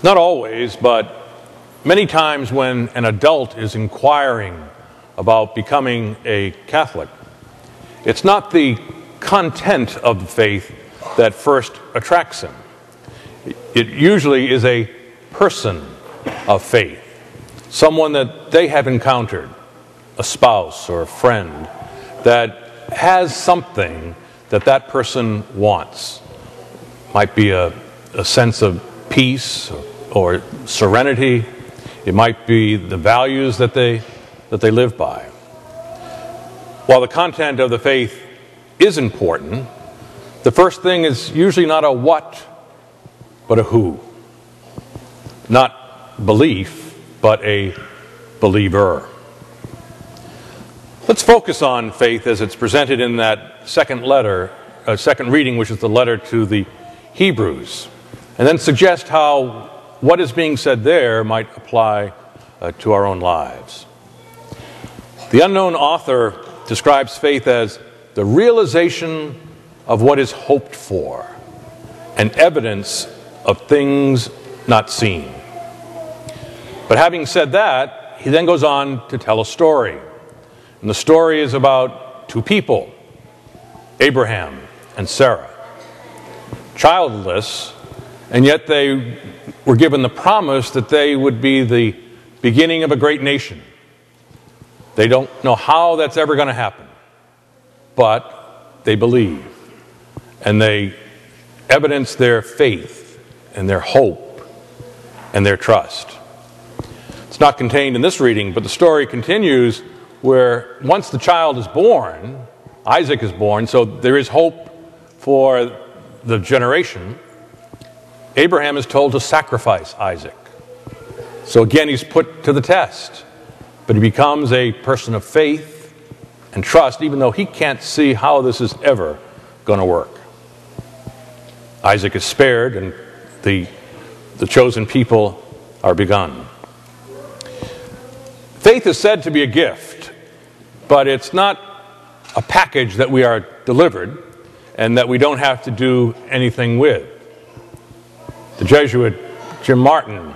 Not always, but many times when an adult is inquiring about becoming a Catholic, it's not the content of the faith that first attracts him. It usually is a person of faith, someone that they have encountered, a spouse or a friend, that has something that that person wants. Might be a sense of peace or serenity. It might be the values that they live by. While the content of the faith is important, the first thing is usually not a what, but a who. Not belief, but a believer. Let's focus on faith as it's presented in that second reading, which is the letter to the Hebrews, and then suggest how what is being said there might apply to our own lives. The unknown author describes faith as the realization of what is hoped for and evidence of things not seen. But having said that, he then goes on to tell a story. And the story is about two people, Abraham and Sarah, childless, and yet they were given the promise that they would be the beginning of a great nation. They don't know how that's ever going to happen, but they believe, and they evidence their faith and their hope and their trust. It's not contained in this reading, but the story continues where once the child is born, Isaac is born, so there is hope for the generation. Abraham is told to sacrifice Isaac. So again, he's put to the test, but he becomes a person of faith and trust, even though he can't see how this is ever going to work. Isaac is spared, and the chosen people are begun. Faith is said to be a gift, but it's not a package that we are delivered and that we don't have to do anything with. The Jesuit Jim Martin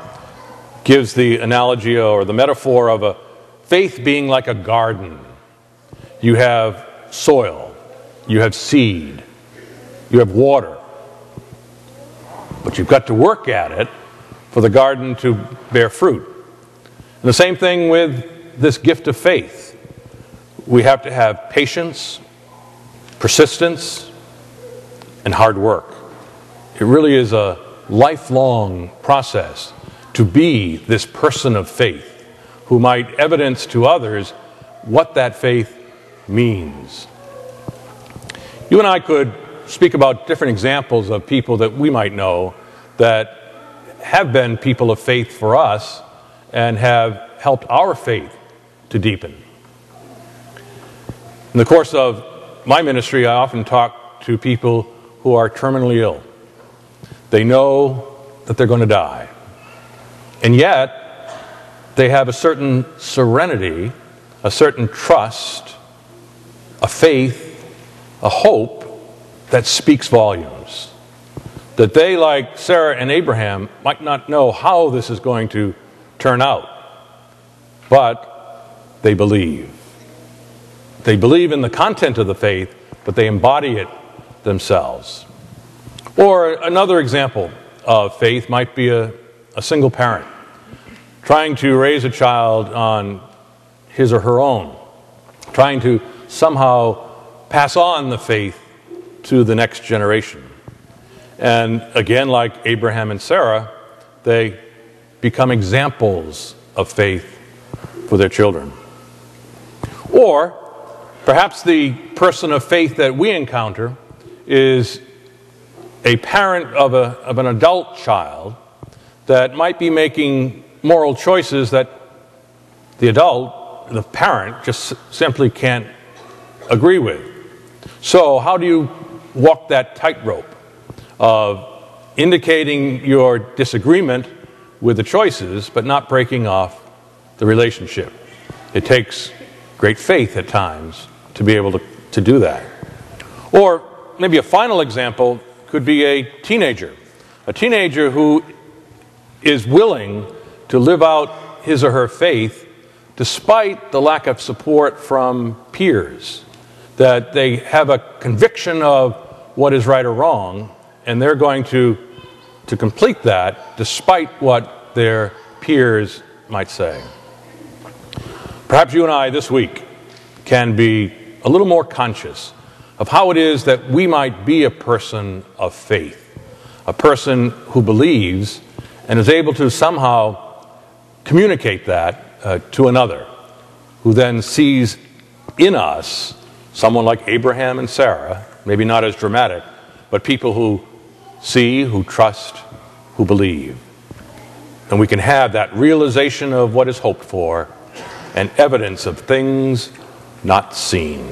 gives the analogy or the metaphor of a faith being like a garden. You have soil, you have seed, you have water, but you've got to work at it for the garden to bear fruit. And the same thing with this gift of faith. We have to have patience, persistence, and hard work. It really is a lifelong process to be this person of faith who might evidence to others what that faith means. You and I could speak about different examples of people that we might know that have been people of faith for us and have helped our faith to deepen. In the course of my ministry, I often talk to people who are terminally ill. They know that they're going to die. And yet, they have a certain serenity, a certain trust, a faith, a hope that speaks volumes. That they, like Sarah and Abraham, might not know how this is going to turn out, but they believe. They believe in the content of the faith, but they embody it themselves. Or another example of faith might be a single parent trying to raise a child on his or her own, trying to somehow pass on the faith to the next generation. And again, like Abraham and Sarah, they become examples of faith for their children. Or perhaps the person of faith that we encounter is a parent of an adult child that might be making moral choices that the parent, just simply can't agree with. So how do you walk that tightrope of indicating your disagreement with the choices, but not breaking off the relationship? It takes great faith at times to be able to do that. Or maybe a final example could be a teenager who is willing to live out his or her faith despite the lack of support from peers, that they have a conviction of what is right or wrong, and they're going to complete that despite what their peers might say. Perhaps you and I this week can be a little more conscious of how it is that we might be a person of faith, a person who believes and is able to somehow communicate that to another, who then sees in us someone like Abraham and Sarah, maybe not as dramatic, but people who see, who trust, who believe. And we can have that realization of what is hoped for and evidence of things not seen.